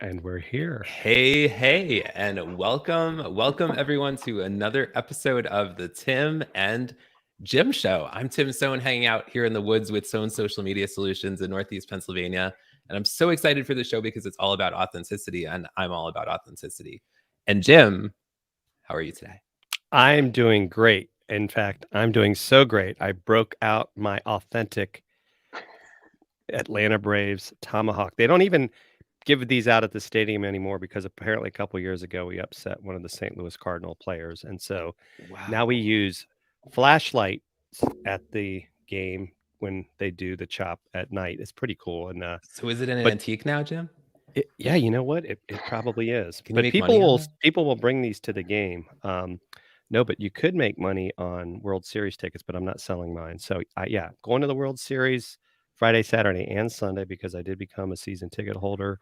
And we're here. Hey, and welcome everyone to another episode of the Tim and Jim Show. I'm Tim Stone, hanging out here in the woods with Stone Social Media Solutions in Northeast Pennsylvania. And I'm so excited for the show because it's all about authenticity, and I'm all about authenticity. And Jim, how are you today? I'm doing great. In fact, I'm doing so great. I broke out my authentic Atlanta Braves tomahawk. They don't even give these out at the stadium anymore because apparently a couple years ago we upset one of the St. Louis Cardinal players. And so now we Wow. use flashlights at the game when they do the chop at night. It's pretty cool. And So is it an but antique now, Jim? yeah, you know what? It probably is. Can you But make money on that? people will bring these to the game. No, but you could make money on World Series tickets, but I'm not selling mine. So yeah, going to the World Series Friday, Saturday, and Sunday because I did become a season ticket holder.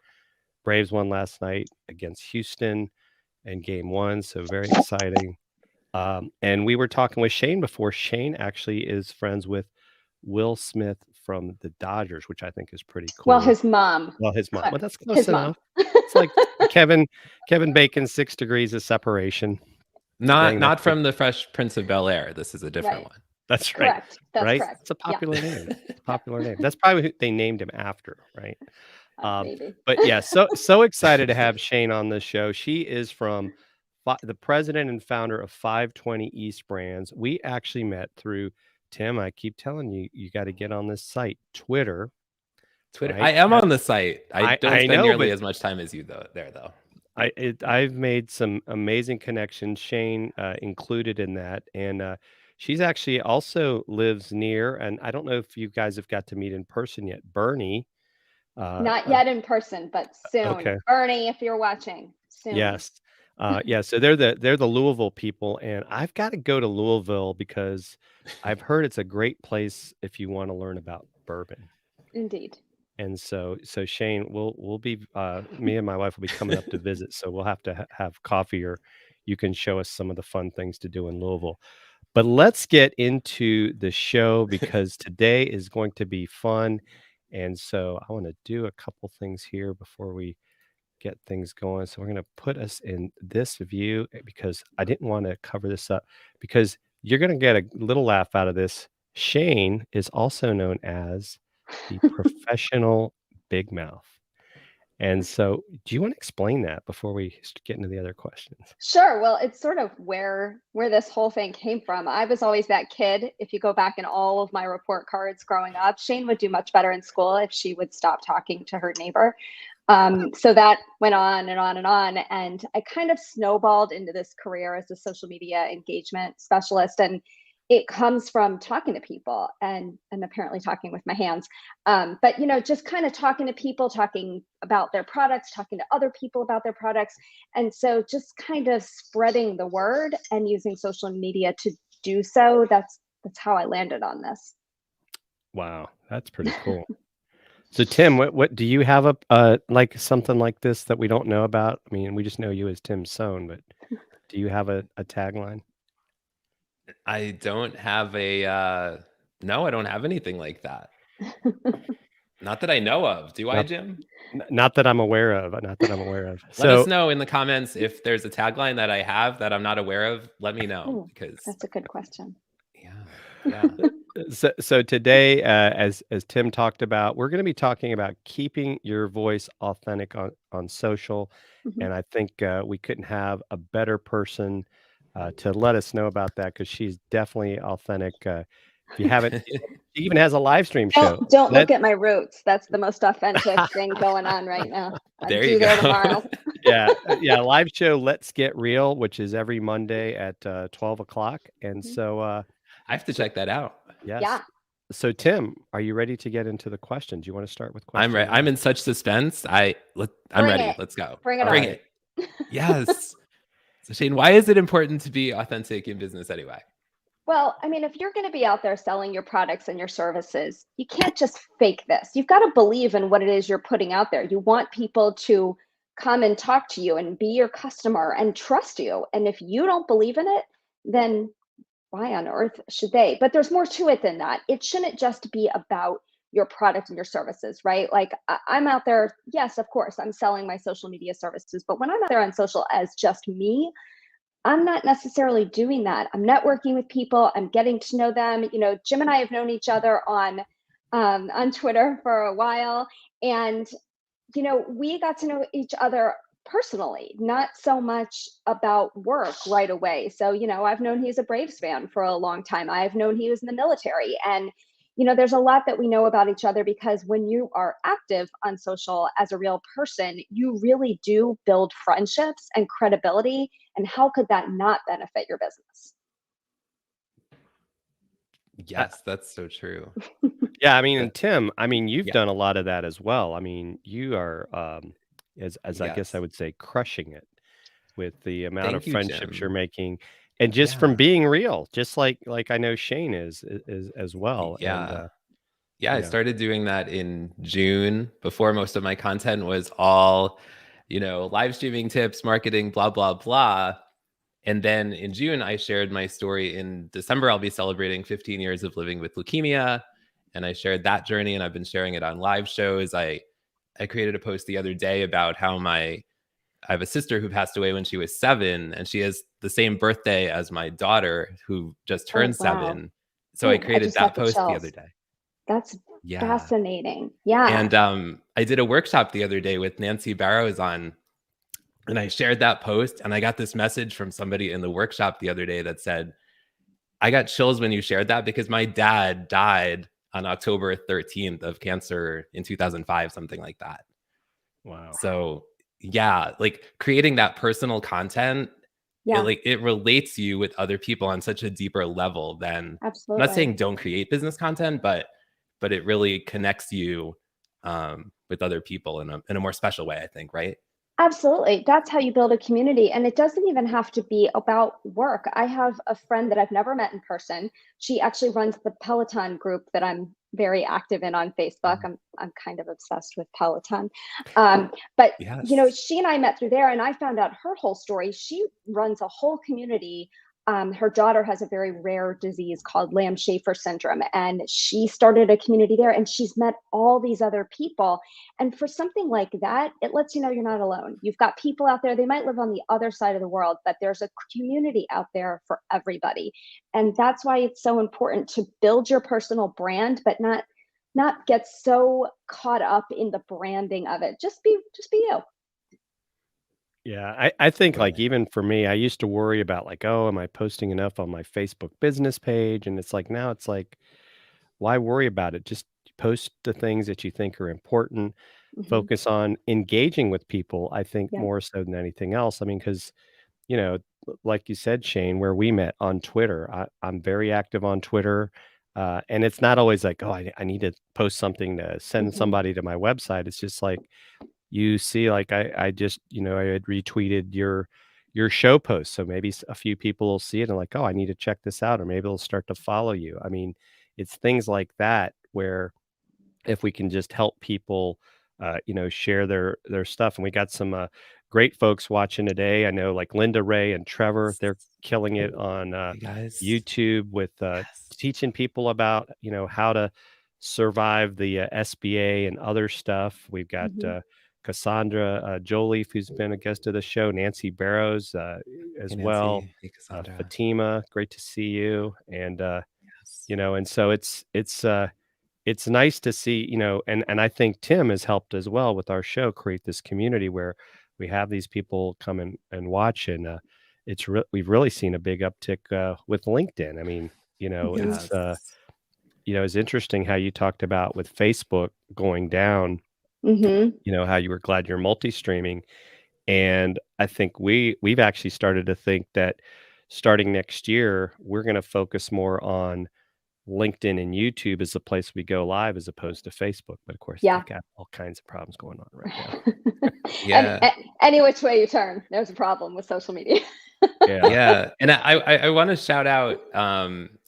Braves won last night against Houston in game one, so very exciting. And we were talking with Shane before. Shane actually is friends with Will Smith from the Dodgers, which I think is pretty Well, cool. his mom. Well, his mom. Well, that's close His mom. enough. It's like Kevin Bacon's 6 Degrees of Separation. Dang, Not that's from the Fresh Prince of Bel-Air. This is a different Right. one. That's right. Correct. That's Right? correct. It's a popular name. It's a popular name. That's probably who they named him after, right? Maybe. But yeah, so excited to have Shane on this show. She is from the president and founder of 520 East Brands. We actually met through Tim. I keep telling you, you got to get on this site, Twitter. Twitter. Right? I am on the site. I don't I spend know, nearly but as much time as you there, though. I've made some amazing connections. Shane included in that, and she's actually also lives near. And I don't know if you guys have got to meet in person yet, Bernie. Not yet in person, but soon. Okay. Bernie, if you're watching, soon. Yes. Yeah, so they're the Louisville people, and I've got to go to Louisville because I've heard it's a great place if you want to learn about bourbon. Indeed. And so Shane, we'll be me and my wife will be coming up to visit, so we'll have to have coffee, or you can show us some of the fun things to do in Louisville. But let's get into the show because today is going to be fun. And so I want to do a couple things here before we get things going. So we're going to put us in this view because I didn't want to cover this up because you're going to get a little laugh out of this. Shane is also known as the professional big mouth. And so do you want to explain that before we get into the other questions? Sure. Well, it's sort of where this whole thing came from. I was always that kid. If you go back in all of my report cards growing up, Shane would do much better in school if she would stop talking to her neighbor. So that went on and on and on. And I kind of snowballed into this career as a social media engagement specialist. And it comes from talking to people and apparently talking with my hands. But, just kind of talking to people, talking about their products, talking to other people about their products. And so just kind of spreading the word and using social media to do so. That's how I landed on this. Wow, that's pretty cool. So Tim, what do you have a like something like this that we don't know about? I mean, we just know you as Tim Sohn, but do you have a tagline? I don't have no, I don't have anything like that. Not that I know of. Do I, Jim? Not that I'm aware of. Not that I'm aware of. Let us know in the comments if there's a tagline that I have that I'm not aware of. Let me know because that's a good question. Yeah. So today, as Tim talked about, we're going to be talking about keeping your voice authentic on social, and I think we couldn't have a better person to let us know about that because she's definitely authentic. If you haven't, she even has a live stream show. Don't look at my roots. That's the most authentic thing going on right now. There you go. Tomorrow. Yeah. Live show. Let's Get Real, which is every Monday at 12 o'clock. And so I have to check that out. Yes. Yeah. So Tim, are you ready to get into the questions? You want to start with questions? I'm ready. I'm in such suspense. I'm ready. Let's go. Bring it. Yes. So Shane, why is it important to be authentic in business anyway? Well, I mean, if you're going to be out there selling your products and your services, you can't just fake this. You've got to believe in what it is you're putting out there. You want people to come and talk to you and be your customer and trust you. And if you don't believe in it, then why on earth should they? But there's more to it than that. It shouldn't just be about your product and your services, right? Like I'm out there, yes, of course, I'm selling my social media services, but when I'm out there on social as just me, I'm not necessarily doing that. I'm networking with people. I'm getting to know them. You know, Jim and I have known each other on Twitter for a while, and you know, we got to know each other personally, not so much about work right away. So, you know, I've known he's a Braves fan for a long time. I've known he was in the military. And, you know, there's a lot that we know about each other because when you are active on social as a real person, you really do build friendships and credibility. And how could that not benefit your business? Yes, that's so true. Yeah, I mean, and Tim, I mean, you've Yeah. done a lot of that as well. I mean, you are, as I guess I Yes. would say, crushing it with the amount of Thank you, friendships you're Jim. making, and just from Yeah. being real, just like I know Shane is as well. And Yeah. Yeah, you I know, started doing that in June before most of my content was all, live streaming tips, marketing, blah, blah, blah. And then in June, I shared my story. In December, I'll be celebrating 15 years of living with leukemia. And I shared that journey, and I've been sharing it on live shows. I created a post the other day about how I have a sister who passed away when she was 7, and she has the same birthday as my daughter who just Oh, turned wow. 7. So I Oh, I created just got that the post the other chills. day. That's Yeah. fascinating. Yeah. And I did a workshop the other day with Nancy Barrows on, and I shared that post, and I got this message from somebody in the workshop the other day that said, I got chills when you shared that because my dad died on October 13th of cancer in 2005, something like that. wow. So yeah, like creating that personal content, Yeah, it relates you with other people on such a deeper level than, I'm not absolutely. saying don't create business content, but it really connects you with other people in a more special way, I think, right? Absolutely. That's how you build a community. And it doesn't even have to be about work. I have a friend that I've never met in person. She actually runs the Peloton group that I'm very active in on Facebook. Mm. I'm kind of obsessed with Peloton. But you know, Yes. she and I met through there and I found out her whole story. She runs a whole community. Her daughter has a very rare disease called Lamb-Schafer syndrome, and she started a community there and she's met all these other people. And for something like that, it lets you know you're not alone. You've got people out there, they might live on the other side of the world, but there's a community out there for everybody. And that's why it's so important to build your personal brand, but not get so caught up in the branding of it. Just be you. Yeah, I think, Right. like, even for me, I used to worry about, like, "Oh, am I posting enough on my Facebook business page?" And it's like, now it's like, why worry about it? Just post the things that you think are important, Hmm. focus on engaging with people, I think, Yeah. more so than anything else. I mean, because like you said, Shane, where we met on Twitter, I'm very active on Twitter, and it's not always like, "Oh, I need to post something to send Hmm. somebody to my website." It's just like, you see, like, I just, I had retweeted your show post, so maybe a few people will see it and like, oh, I need to check this out, or maybe they'll start to follow you. I mean, it's things like that where if we can just help people, share their stuff. And we got some great folks watching today. I know, like Linda Ray and Trevor, they're killing it on Hey guys. YouTube with Yes. teaching people about how to survive the SBA and other stuff. We've got Hmm. Cassandra Joliffe, who's been a guest of the show, Nancy Barrows Hey as well, Nancy. Hey Cassandra. Fatima, great to see you, and Yes. and so it's nice to see, and I think Tim has helped as well with our show create this community where we have these people come and watch, and we've really seen a big uptick with LinkedIn. I mean, Hmm. Yes. it's interesting how you talked about with Facebook going down, Hmm. how you were glad you're multi-streaming. And I think we've actually started to think that starting next year, we're going to focus more on LinkedIn and YouTube as the place we go live as opposed to Facebook. But of course, Yeah. they've got all kinds of problems going on right now. And Yeah. any which way you turn, there's a problem with social media. Yeah. Yeah. And I want to shout out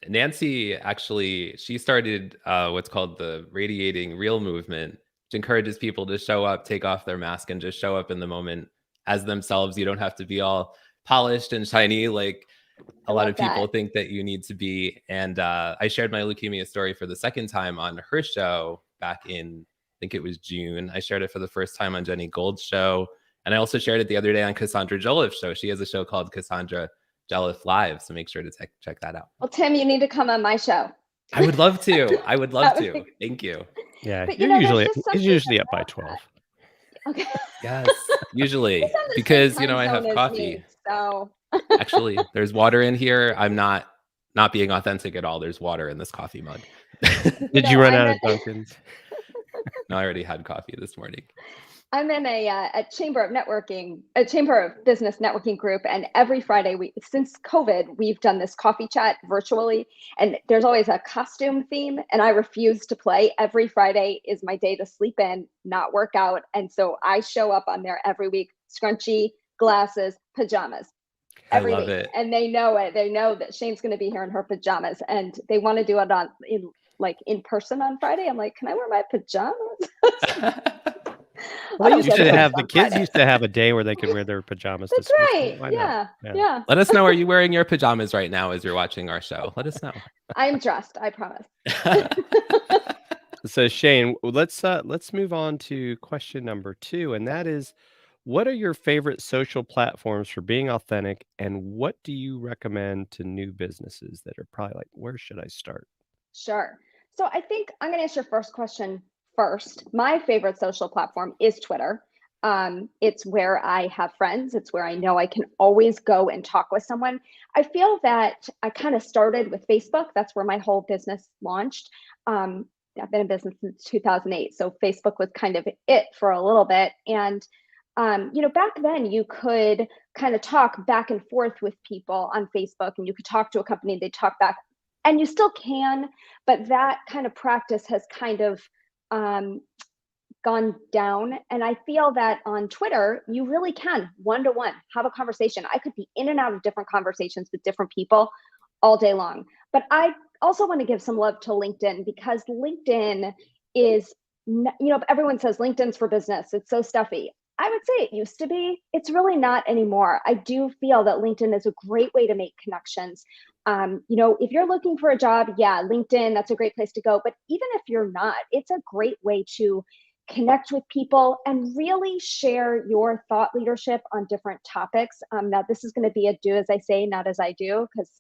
Nancy. Actually, she started what's called the Radiating Real movement, which encourages people to show up, take off their mask, and just show up in the moment as themselves. You don't have to be all polished and shiny like I a lot love of people that. think that you need to be. And I shared my leukemia story for the second time on her show back in, I think it was June. I shared it for the first time on Jenny Gold's show. And I also shared it the other day on Cassandra Jolliff's show. She has a show called Cassandra Jolliff Live. So make sure to check that out. Well, Tim, you need to come on my show. I would love to. I would love to. Thank you. Yeah, But, you're there's usually up by 12. Okay. Yes, usually. It's on the Because, same time I have zone as coffee. me, so Actually, there's water in here. I'm not being authentic at all. There's water in this coffee mug. Did you run out of Dunkin's? No, I already had coffee this morning. I'm in a chamber of business networking group, and every Friday since COVID, we've done this coffee chat virtually, and there's always a costume theme, and I refuse to play. Every Friday is my day to sleep in, not work out, and so I show up on there every week, scrunchie, glasses, pajamas. Every week. It. And they know it. They know that Shane's going to be here in her pajamas, and they want to do it in person on Friday. I'm like, can I wear my pajamas? Well, the kids used to have a day where they could wear their pajamas. That's right. Yeah. Let us know. Are you wearing your pajamas right now as you're watching our show? Let us know. I'm dressed. I promise. So Shane, let's move on to question number 2, and that is, what are your favorite social platforms for being authentic, and what do you recommend to new businesses that are probably like, where should I start? Sure. So I think I'm going to answer your first question first. My favorite social platform is Twitter. It's where I have friends. It's where I know I can always go and talk with someone. I feel that I kind of started with Facebook. That's where my whole business launched. I've been in business since 2008. So Facebook was kind of it for a little bit. And back then you could kind of talk back and forth with people on Facebook, and you could talk to a company, they talk back, and you still can, but that kind of practice has kind of gone down. And I feel that on Twitter, you really can one-to-one have a conversation. I could be in and out of different conversations with different people all day long. But I also want to give some love to LinkedIn, because LinkedIn is, everyone says LinkedIn's for business. It's so stuffy. I would say it used to be. It's really not anymore. I do feel that LinkedIn is a great way to make connections. If you're looking for a job, yeah, LinkedIn, that's a great place to go. But even if you're not, it's a great way to connect with people and really share your thought leadership on different topics. Now, this is going to be a do as I say, not as I do, because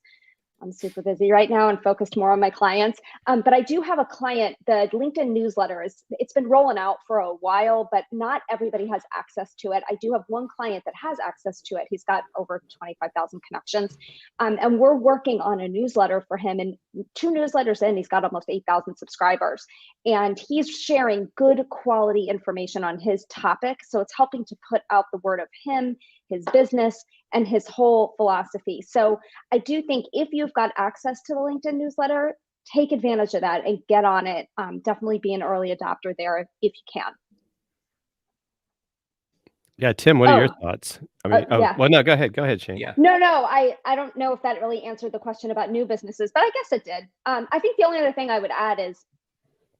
I'm super busy right now and focused more on my clients. But I do have a client, the LinkedIn newsletter it's been rolling out for a while, but not everybody has access to it. I do have one client that has access to it. He's got over 25,000 connections. And we're working on a newsletter for him. And 2 newsletters in, he's got almost 8,000 subscribers. And he's sharing good quality information on his topic. So it's helping to put out the word of him, his business, and his whole philosophy. So I do think if you've got access to the LinkedIn newsletter, take advantage of that and get on it. Definitely be an early adopter there if you can. Yeah, Tim, what are your thoughts? I mean, yeah. Well, no, go ahead, Shane. Yeah. No, I don't know if that really answered the question about new businesses, but I guess it did. I think the only other thing I would add is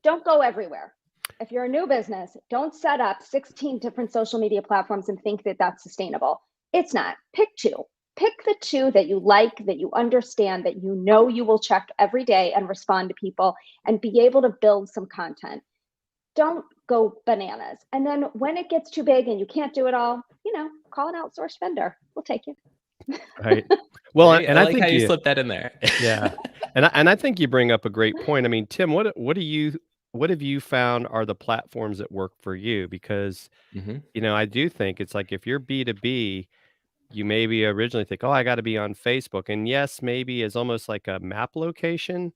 don't go everywhere. If you're a new business, don't set up 16 different social media platforms and think that that's sustainable. It's not. Pick 2. Pick the 2 that you like, that you understand, that you know you will check every day and respond to people and be able to build some content. Don't go bananas. And then when it gets too big and you can't do it all, call an outsourced vendor. We'll take you. Right. Well, and I I like think how you slipped that in there. Yeah. And I think you bring up a great point. I mean, Tim, what have you found are the platforms that work for you? Because, I do think it's like, if you're B2B, you maybe originally think, oh, I got to be on Facebook. And yes, maybe it's almost like a map location,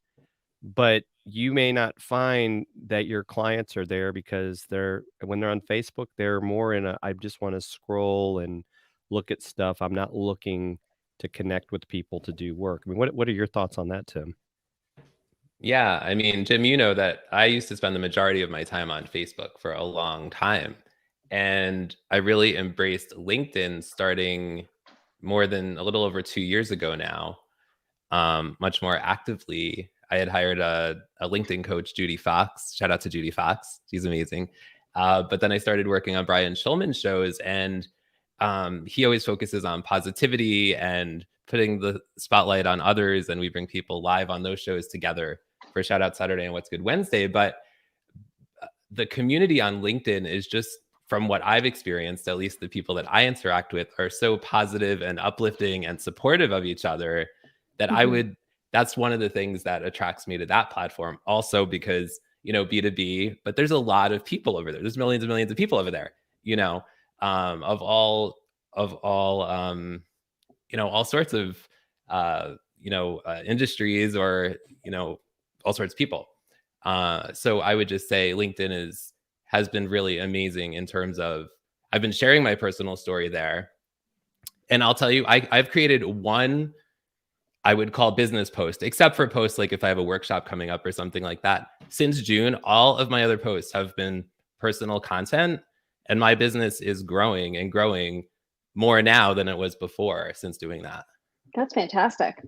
but you may not find that your clients are there because when they're on Facebook, they're more I just want to scroll and look at stuff. I'm not looking to connect with people to do work. I mean, what are your thoughts on that, Tim? Yeah, I mean, Jim, you know that I used to spend the majority of my time on Facebook for a long time. And I really embraced LinkedIn starting more than a little over 2 years ago now, much more actively. I had hired a LinkedIn coach, Judy Fox. Shout out to Judy Fox. She's amazing. But then I started working on Brian Schulman's shows, and he always focuses on positivity and putting the spotlight on others. And we bring people live on those shows together for Shout Out Saturday and What's Good Wednesday. But the community on LinkedIn is just, from what I've experienced, at least the people that I interact with are so positive and uplifting and supportive of each other that that's one of the things that attracts me to that platform. Also because, B2B, but there's a lot of people over there. There's millions and millions of people over there, of all, all sorts of, industries, or, all sorts of people. So I would just say LinkedIn has been really amazing in terms of, I've been sharing my personal story there. And I'll tell you, I've created one, I would call business post, except for posts like if I have a workshop coming up or something like that. Since June, all of my other posts have been personal content, and my business is growing and growing more now than it was before since doing that. That's fantastic.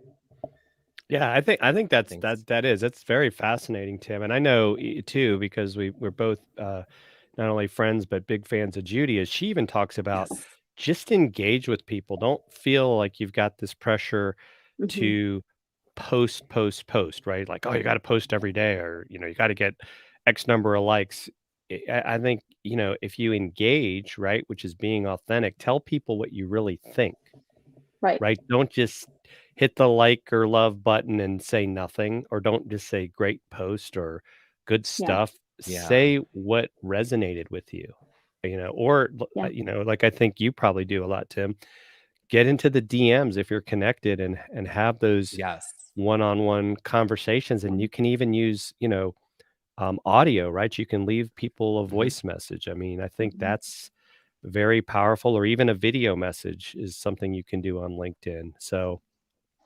Yeah, I think that's very fascinating, Tim. And I know too, because we're both not only friends but big fans of Judy. As she even talks about, just engage with people. Don't feel like you've got this pressure to post, right? Like, oh, you got to post every day, or you got to get X number of likes. I think if you engage, right, which is being authentic, tell people what you really think. Right. Don't just hit the like or love button and say nothing, or don't just say great post or good stuff. Say what resonated with you, or, like I think you probably do a lot, Tim. Get into the DMs if you're connected and have those one-on-one conversations. And you can even use, audio, right? You can leave people a voice message. I mean, I think that's very powerful, or even a video message is something you can do on LinkedIn. So,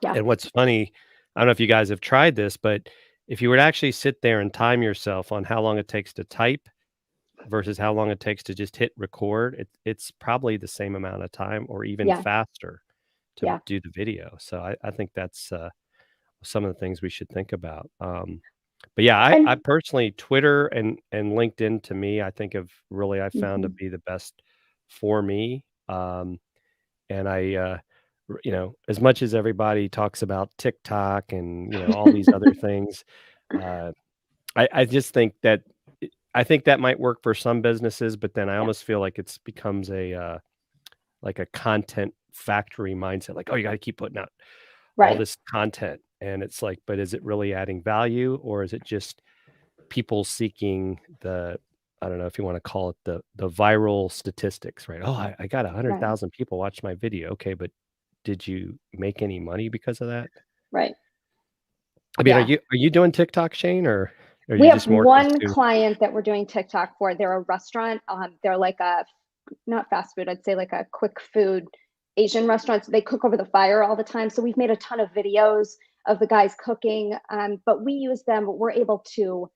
and what's funny, I don't know if you guys have tried this, but if you were to actually sit there and time yourself on how long it takes to type versus how long it takes to just hit record, it's probably the same amount of time, or even faster to do the video. So I think that's some of the things we should think about. But yeah, I personally, Twitter and LinkedIn, to me, I think I found to be the best for me. And I, as much as everybody talks about TikTok and, all these other things, I just think that, might work for some businesses, but then I almost feel like it becomes like a content factory mindset. Like, oh, you got to keep putting out all this content. And it's like, but is it really adding value, or is it just people seeking I don't know if you want to call it the viral statistics, right? Oh, I got 100,000 people watch my video. Okay, but did you make any money because of that? Right. I mean, are you doing TikTok, Shane, or are we you have just more one client that we're doing TikTok for? They're a restaurant. They're like not fast food, I'd say like a quick food Asian restaurant. So they cook over the fire all the time. So we've made a ton of videos of the guys cooking, but we use them. We're able to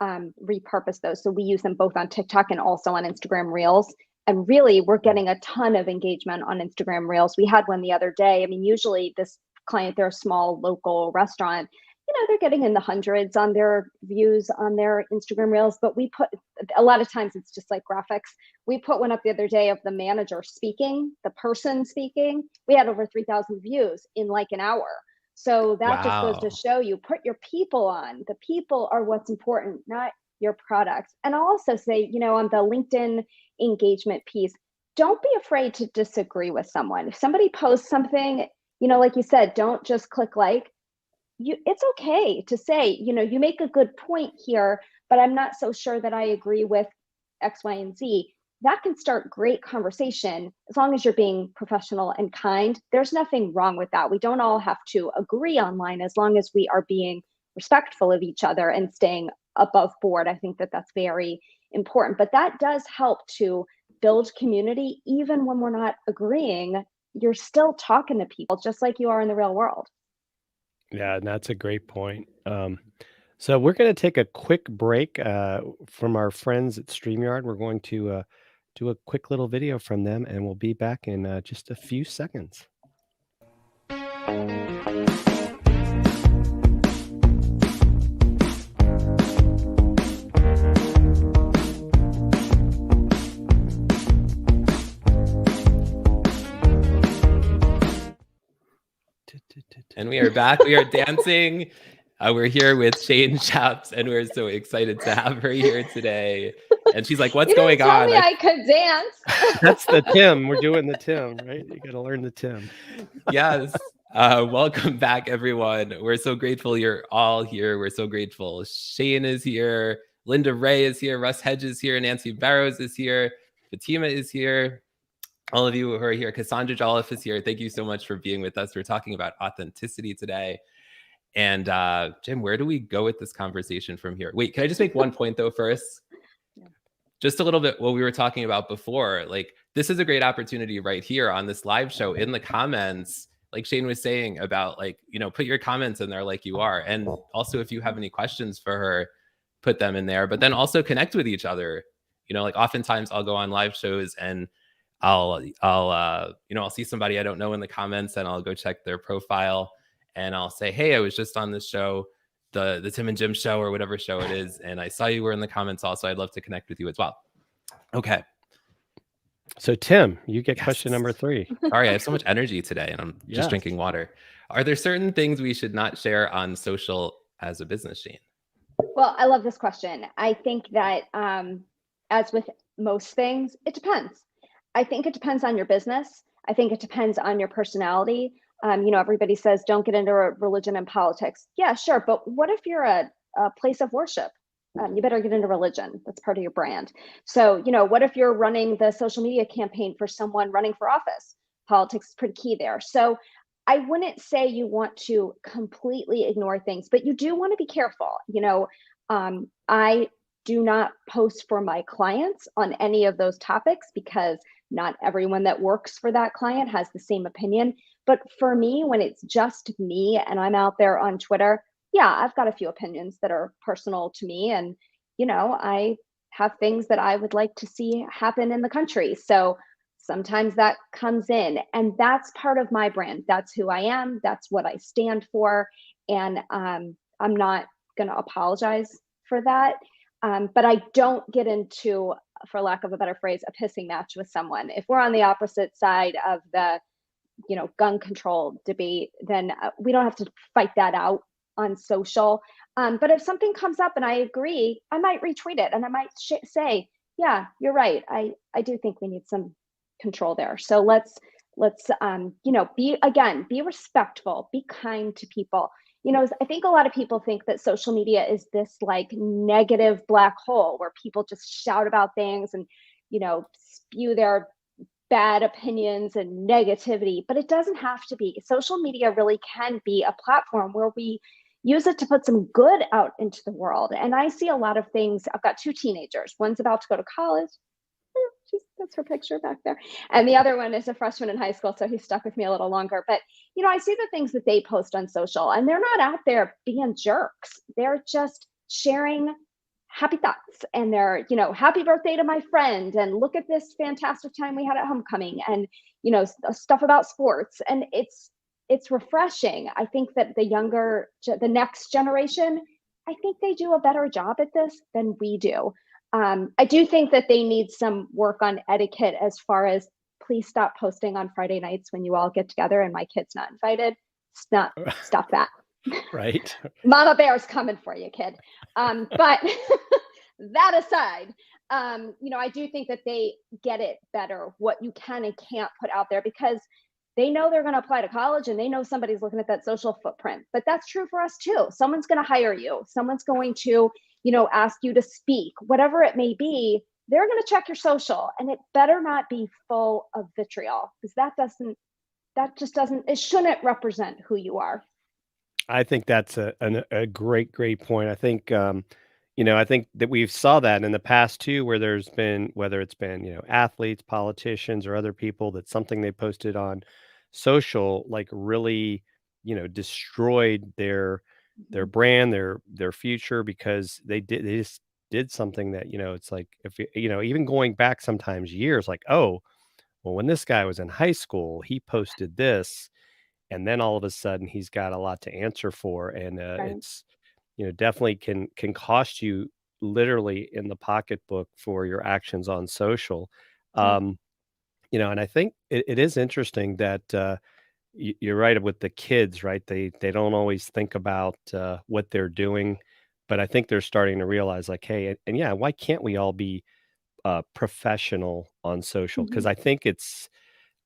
repurpose those. So we use them both on TikTok and also on Instagram Reels. And really, we're getting a ton of engagement on Instagram Reels. We had one the other day. I mean, usually this client, they're a small local restaurant. They're getting in the hundreds on their views on their Instagram Reels, but we put, a lot of times it's just like graphics. We put one up the other day of the manager speaking, the person speaking. We had over 3,000 views in like an hour. So that just goes to show you, put your people on. The people are what's important, not your products. And I'll also say, on the LinkedIn engagement piece, don't be afraid to disagree with someone. If somebody posts something, like you said, don't just click like. It's okay to say, you make a good point here, but I'm not so sure that I agree with X, Y, and Z. That can start great conversation as long as you're being professional and kind. There's nothing wrong with that. We don't all have to agree online as long as we are being respectful of each other and staying above board. I think that that's very important, but that does help to build community. Even when we're not agreeing, you're still talking to people just like you are in the real world. Yeah, and that's a great point. So we're going to take a quick break from our friends at StreamYard. We're going to do a quick little video from them, and we'll be back in just a few seconds. And we are back. We are dancing. We're here with Shane Chaps, and we're so excited to have her here today. And she's like, "What's You didn't going tell on?" me I could dance. That's the Tim. We're doing the Tim, right? You got to learn the Tim. Yes. Welcome back, everyone. We're so grateful you're all here. We're so grateful Shane is here, Linda Ray is here, Russ Hedges is here, Nancy Barrows is here, Fatima is here. All of you who are here, Cassandra Jolliffe is here. Thank you so much for being with us. We're talking about authenticity today. And Jim, where do we go with this conversation from here? Wait, can I just make one point though first? Yeah. Just a little bit what we were talking about before. Like, this is a great opportunity right here on this live show in the comments. Like Shane was saying about, like, you know, put your comments in there like you are. And also, if you have any questions for her, put them in there. But then also connect with each other. You know, like oftentimes I'll go on live shows and I'll see somebody I don't know in the comments, and I'll go check their profile and I'll say, hey, I was just on this show, the Tim and Jim show or whatever show it is, and I saw you were in the comments also. I'd love to connect with you as well. Okay. So Tim, you get Yes. question number 3. Sorry, I have so much energy today and I'm just drinking water. Are there certain things we should not share on social as a business, Shane? Well, I love this question. I think that as with most things, it depends. I think it depends on your business. I think it depends on your personality. Everybody says don't get into religion and politics. Yeah, sure. But what if you're a place of worship? You better get into religion. That's part of your brand. So, what if you're running the social media campaign for someone running for office? Politics is pretty key there. So I wouldn't say you want to completely ignore things, but you do want to be careful. I do not post for my clients on any of those topics because not everyone that works for that client has the same opinion. But for me, when it's just me and I'm out there on Twitter, yeah, I've got a few opinions that are personal to me. And, I have things that I would like to see happen in the country. So sometimes that comes in, and that's part of my brand. That's who I am. That's what I stand for. And I'm not going to apologize for that. But I don't get into, for lack of a better phrase, a pissing match with someone. If we're on the opposite side of the, gun control debate, then we don't have to fight that out on social. But if something comes up and I agree, I might retweet it and I might say, yeah, you're right. I do think we need some control there. So let's be respectful, be kind to people. I think a lot of people think that social media is this like negative black hole where people just shout about things and, spew their bad opinions and negativity, but it doesn't have to be. Social media really can be a platform where we use it to put some good out into the world. And I see a lot of things. I've got 2 teenagers. One's about to go to college. That's her picture back there. And the other one is a freshman in high school, so he's stuck with me a little longer. But, I see the things that they post on social, and they're not out there being jerks. They're just sharing happy thoughts, and they're, happy birthday to my friend, and look at this fantastic time we had at homecoming, and, stuff about sports. And it's refreshing. I think that the next generation, I think they do a better job at this than we do. I do think that they need some work on etiquette as far as, please stop posting on Friday nights when you all get together and my kid's not invited. Stop that. Right. Mama Bear's coming for you, kid. But that aside, I do think that they get it better, what you can and can't put out there, because they know they're going to apply to college and they know somebody's looking at that social footprint. But that's true for us too. Someone's going to hire you. Someone's going to, ask you to speak, whatever it may be. They're going to check your social, and it better not be full of vitriol, because it shouldn't represent who you are. I think that's a great point. I think I think that we've saw that in the past too, where there's been, whether it's been, athletes, politicians, or other people, that something they posted on social like really, destroyed their brand, their future, because they just did something that, it's like, if even going back sometimes years, like, oh, well, when this guy was in high school, he posted this, and then all of a sudden he's got a lot to answer for. And Right. it's definitely can cost you literally in the pocketbook for your actions on social. Yeah. And I think it is interesting that you're right with the kids, right? They don't always think about what they're doing, but I think they're starting to realize, like, hey, and yeah, why can't we all be professional on social? Because Mhm. I think it's,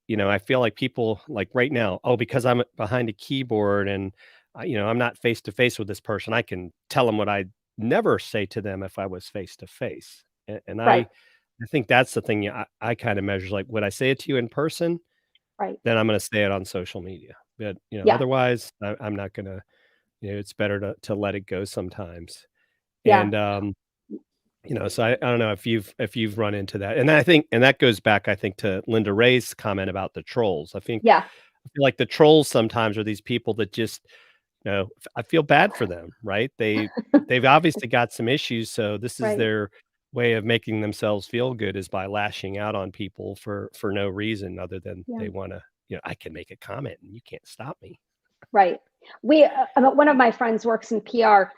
I feel like people like right now, oh, because I'm behind a keyboard and I'm not face to face with this person, I can tell them what I'd never say to them if I was face to face. And Right, I think that's the thing. Yeah, I kind of measure like, would I say it to you in person? right. Then I'm going to say it on social media. But Yeah, otherwise, I'm not going to. It's better to let it go sometimes. yeah, And so I don't know if you've run into that. And I think and that goes back, I think, to Linda Ray's comment about the trolls. yeah. I feel like the trolls sometimes are these people that just, I feel bad for them, right? They've obviously got some issues, so this is Right. their way of making themselves feel good is by lashing out on people for no reason other than Yeah. they wanna, I can make a comment and you can't stop me. Right. One of my friends works in PR.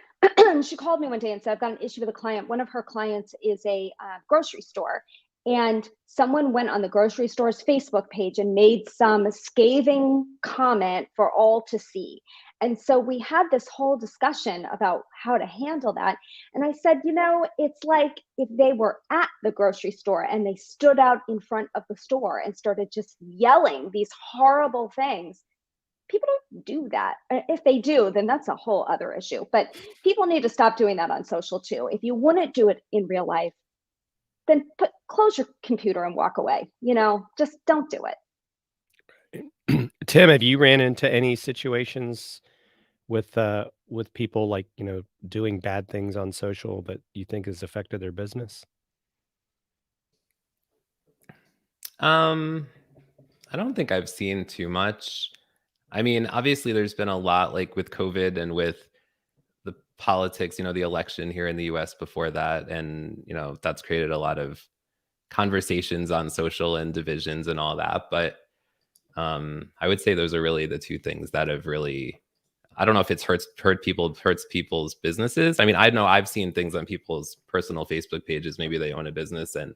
She called me one day and said, I've got an issue with a client. One of her clients is a grocery store. And someone went on the grocery store's Facebook page and made some scathing comment for all to see. And so we had this whole discussion about how to handle that. And I said, it's like if they were at the grocery store and they stood out in front of the store and started just yelling these horrible things. People don't do that. If they do, then that's a whole other issue. But people need to stop doing that on social too. If you wouldn't do it in real life, then close your computer and walk away. Just don't do it. Tim, have you ran into any situations with people like, doing bad things on social that you think has affected their business? Um, I don't think I've seen too much. I mean, obviously, there's been a lot like with COVID and with the politics, the election here in the US before that. And, that's created a lot of conversations on social and divisions and all that. But I would say those are really the two things that have really, I don't know if it's hurts people's businesses. I mean, I know I've seen things on people's personal Facebook pages. Maybe they own a business and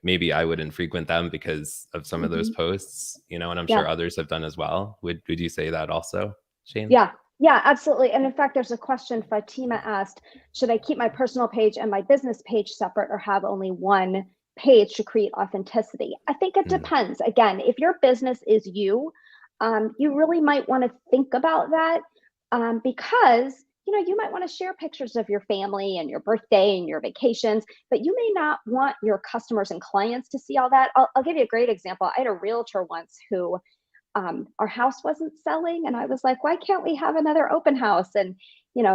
maybe I wouldn't frequent them because of some of those Hmm. posts, and I'm Yeah. sure others have done as well. Would you say that also, Shane? Yeah. Yeah, absolutely. And in fact, there's a question Fatima asked, should I keep my personal page and my business page separate or have only one page to create authenticity? I think it Mm, depends. Again, if your business is you, you really might want to think about that because you might want to share pictures of your family and your birthday and your vacations, but you may not want your customers and clients to see all that. I'll give you a great example. I had a realtor once who our house wasn't selling. And I was like, why can't we have another open house? And,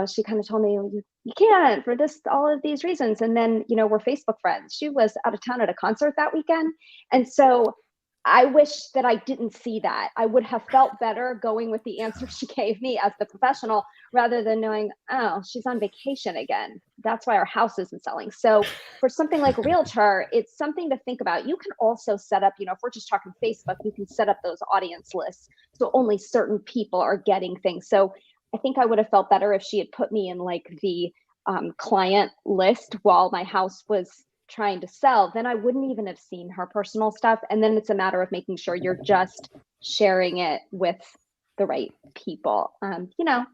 she kind of told me, you can't for this, all of these reasons. And then, we're Facebook friends. She was out of town at a concert that weekend. And so I wish that I didn't see that. I would have felt better going with the answer she gave me as the professional rather than knowing, oh, she's on vacation again. That's why our house isn't selling. So for something like Realtor, it's something to think about. You can also set up, if we're just talking Facebook, you can set up those audience lists. So only certain people are getting things. So I think I would have felt better if she had put me in like the client list while my house was trying to sell, then I wouldn't even have seen her personal stuff. And then it's a matter of making sure you're just sharing it with the right people.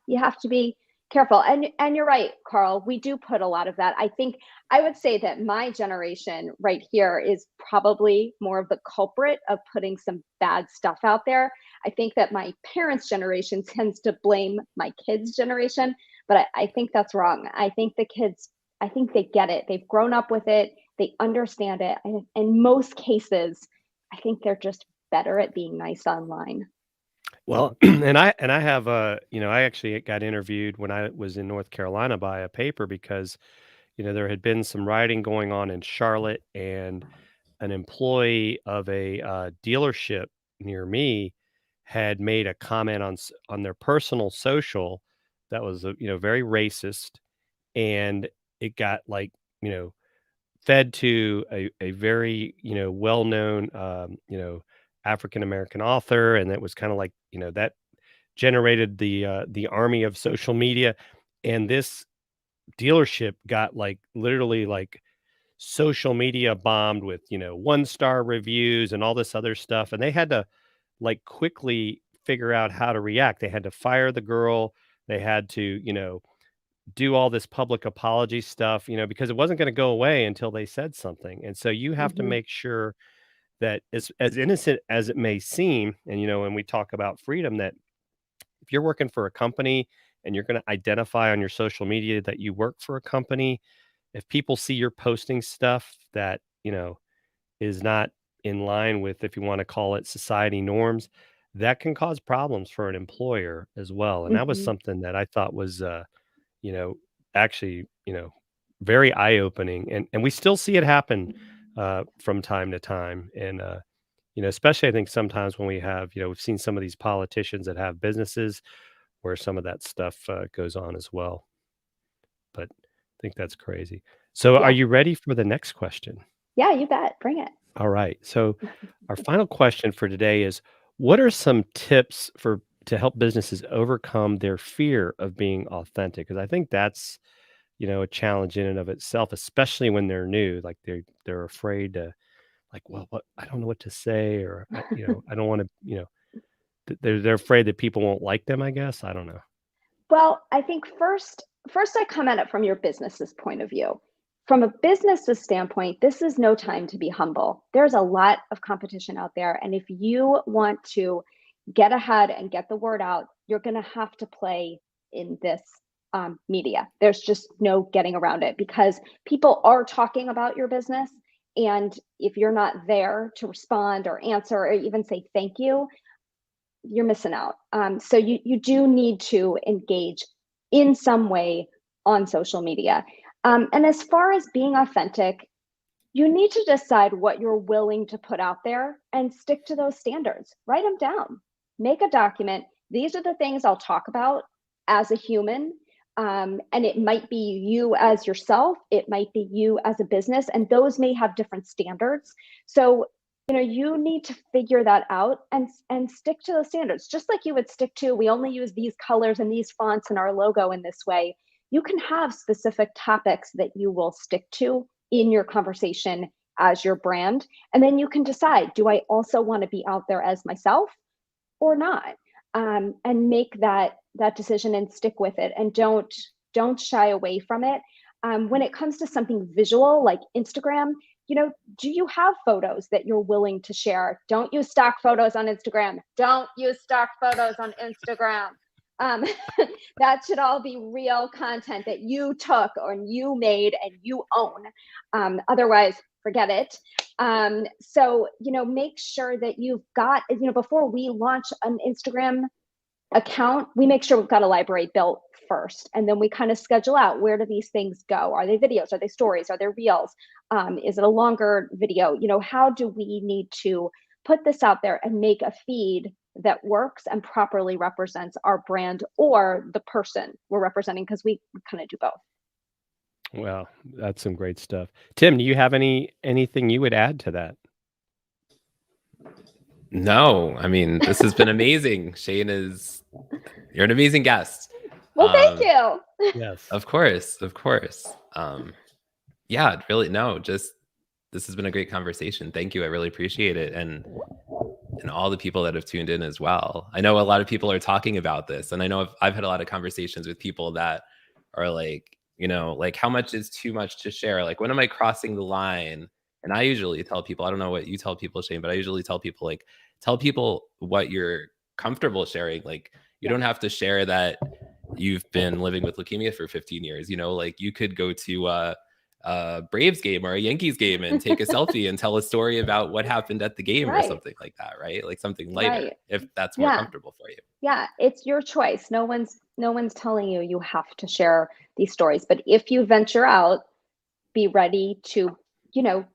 You have to be careful. And you're right, Carl. We do put a lot of that. I think I would say that my generation right here is probably more of the culprit of putting some bad stuff out there. I think that my parents' generation tends to blame my kids' generation, but I think that's wrong. I think the kids, I think they get it. They've grown up with it. They understand it. And in most cases, I think they're just better at being nice online. Well, and I have I actually got interviewed when I was in North Carolina by a paper because, there had been some rioting going on in Charlotte and an employee of a dealership near me had made a comment on their personal social that was very racist, and it got like, you know fed to a very, well-known, African American author, and it was kinda like, that generated the army of social media, and this dealership got, like, literally, like, social media bombed with, one-star reviews and all this other stuff, and they had to, like, quickly figure out how to react. They had to fire the girl. They had to, do all this public apology stuff, because it wasn't going to go away until they said something. And so you have to Mhm. make sure that, as innocent as it may seem, and when we talk about freedom, that if you're working for a company and you're going to identify on your social media that you work for a company, if people see you're posting stuff that, is not in line with, if you want to call it, society norms, that can cause problems for an employer as well. And that was Mhm. something that I thought was, you know, actually, very eye-opening, and we still see it happen from time to time. And especially I think sometimes when we have, we've seen some of these politicians that have businesses where some of that stuff goes on as well. But I think that's crazy. So, are Yeah. you ready for the next question? Yeah, you bet. Bring it. All right. So, our final question for today is, what are some tips for to help businesses overcome their fear of being authentic? Because I think that's, a challenge in and of itself, especially when they're new. Like they're afraid to, like, well, what, I don't know what to say, or I don't want to, they're afraid that people won't like them, I guess. I don't know. Well, I think first I come at it from your business's point of view. From a business's standpoint, this is no time to be humble. There's a lot of competition out there, and if you want to get ahead and get the word out, you're going to have to play in this media. There's just no getting around it because people are talking about your business, and if you're not there to respond or answer or even say thank you, you're missing out. So you do need to engage in some way on social media. And as far as being authentic, you need to decide what you're willing to put out there and stick to those standards. Write them down. Make a document. These are the things I'll talk about as a human. And it might be you as yourself, it might be you as a business, and those may have different standards. So, you need to figure that out and stick to those standards, just like you would stick to, we only use these colors and these fonts in our logo in this way. You can have specific topics that you will stick to in your conversation as your brand. And then you can decide, do I also want to be out there as myself or not? And make that decision and stick with it, and don't shy away from it. When it comes to something visual like Instagram, do you have photos that you're willing to share? Don't use stock photos on Instagram. Don't use stock photos on Instagram. Um, that should all be real content that you took or you made and you own. Otherwise, forget it. So, make sure that you've got, before we launch an Instagram account, we make sure we've got a library built first. And then we kind of schedule out, where do these things go? Are they videos? Are they stories? Are they reels? Is it a longer video? How do we need to put this out there and make a feed that works and properly represents our brand or the person we're representing? Because we kind of do both. Well, that's some great stuff. Tim, do you have anything you would add to that? No, I mean, this has been amazing. Shane you're an amazing guest. Well, thank you. Yes. Of course. Yeah, really, no, just this has been a great conversation. Thank you. I really appreciate it. And all the people that have tuned in as well. I know a lot of people are talking about this, and I know I've had a lot of conversations with people that are like, like, how much is too much to share? Like, when am I crossing the line? And I usually tell people, I don't know what you tell people, Shane, but I usually tell people, like, tell people what you're comfortable sharing. Like, you don't have to share that you've been living with leukemia for 15 years. Like, you could go to a Braves game or a Yankees game and take a selfie and tell a story about what happened at the game or something like that, right? Like something lighter, if that's more comfortable for you. Yeah, it's your choice. No one's telling you have to share these stories. But if you venture out, be ready to,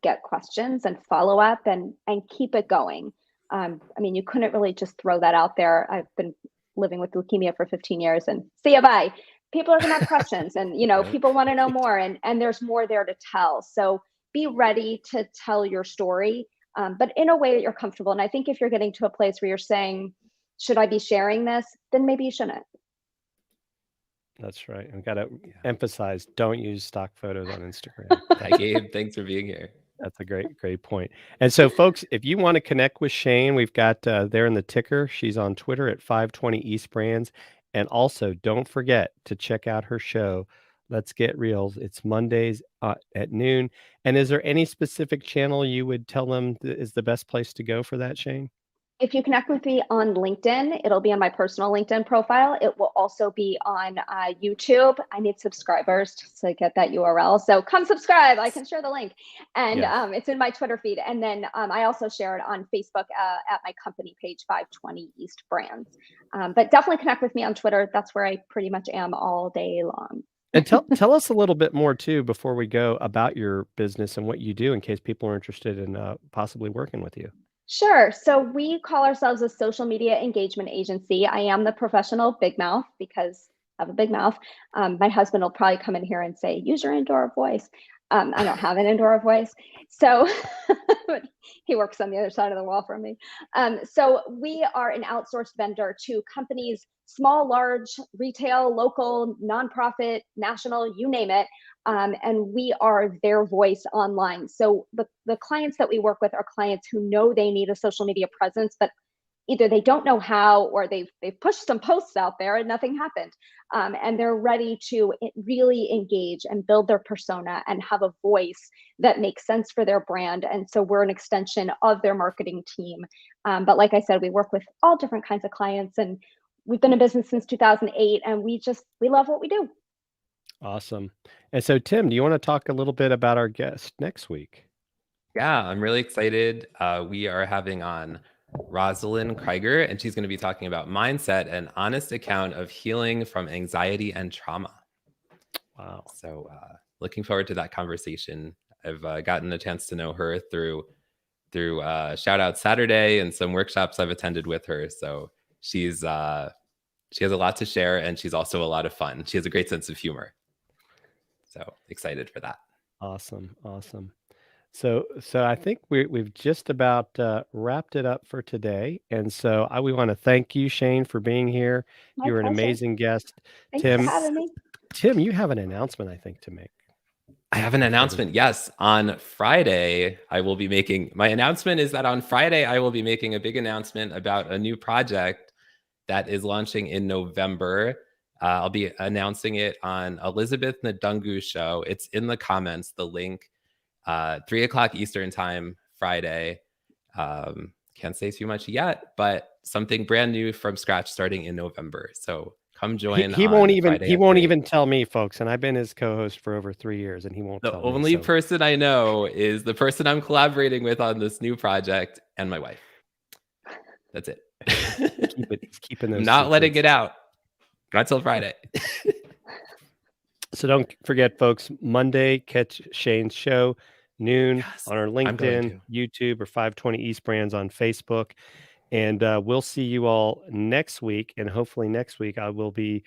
get questions and follow up and keep it going. I mean, you couldn't really just throw that out there. I've been living with leukemia for 15 years and see you, bye. People are gonna have questions, and people want to know more, and there's more there to tell. So be ready to tell your story, but in a way that you're comfortable. And I think if you're getting to a place where you're saying, should I be sharing this? Then maybe you shouldn't. That's right. I've got to emphasize, don't use stock photos on Instagram. Hi, Gabe. Thanks for being here. That's a great point. And so, folks, if you want to connect with Shane, we've got there in the ticker. She's on Twitter at 520 East Brands. And also, don't forget to check out her show, Let's Get Real. It's Mondays at noon. And is there any specific channel you would tell them is the best place to go for that, Shane? If you connect with me on LinkedIn, it'll be on my personal LinkedIn profile. It will also be on YouTube. I need subscribers to get that URL. So come subscribe. I can share the link. And Yes. it's in my Twitter feed. And then I also share it on Facebook at my company page, 520 East Brands. But definitely connect with me on Twitter. That's where I pretty much am all day long. And tell us a little bit more, too, before we go about your business and what you do in case people are interested in possibly working with you. Sure. So we call ourselves a social media engagement agency. I am the professional big mouth because I have a big mouth. My husband will probably come in here and say, use your indoor voice. I don't have an indoor voice. So he works on the other side of the wall from me. So we are an outsourced vendor to companies, small, large, retail, local, nonprofit, national, you name it. And we are their voice online. So the clients that we work with are clients who know they need a social media presence, but either they don't know how, or they've pushed some posts out there and nothing happened. And they're ready to really engage and build their persona and have a voice that makes sense for their brand. And so we're an extension of their marketing team. But like I said, we work with all different kinds of clients, and we've been in business since 2008, and we love what we do. Awesome. And so, Tim, do you want to talk a little bit about our guest next week? Yeah, I'm really excited. We are having on Rosalind Krieger, and she's going to be talking about mindset, an honest account of healing from anxiety and trauma. Wow. So looking forward to that conversation. I've gotten a chance to know her through Shout Out Saturday and some workshops I've attended with her. So she has a lot to share, and she's also a lot of fun. She has a great sense of humor. So excited for that. Awesome. So I think we've just about wrapped it up for today. And so we want to thank you, Shane, for being here. My You're an pleasure. amazing guest. Thanks for Tim, having me. Tim, you have an announcement, I think, to make. I have an announcement. Yes, on Friday, my announcement is that on Friday, I will be making a big announcement about a new project that is launching in November. I'll be announcing it on Elizabeth Ndungu's show. It's in the comments, the link, 3:00 Eastern time, Friday. Can't say too much yet, but something brand new from scratch starting in November. So come join. He won't even tell me, folks. And I've been his co-host for over 3 years, and he won't tell me. The only person I know is the person I'm collaborating with on this new project and my wife. That's it. Keeping those I'm not letting secrets. it out. Not till Friday. So don't forget, folks, Monday, catch Shane's show, noon on our I'm going LinkedIn, YouTube, or 520 East Brands on Facebook. And we'll see you all next week. And hopefully next week I will be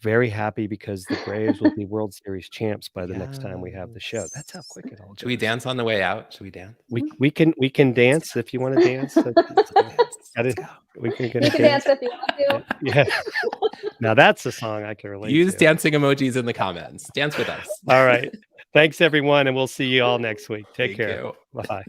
very happy because the Braves will be World Series champs by the next time we have the show. That's how quick it all goes. Should we dance on the way out? Should we dance? We can dance if you want to dance. You can dance if you want to. Yeah. Now that's a song I can relate to. Use dancing emojis in the comments. Dance with us. All right. Thanks, everyone, and we'll see you all next week. Take care. You. Bye.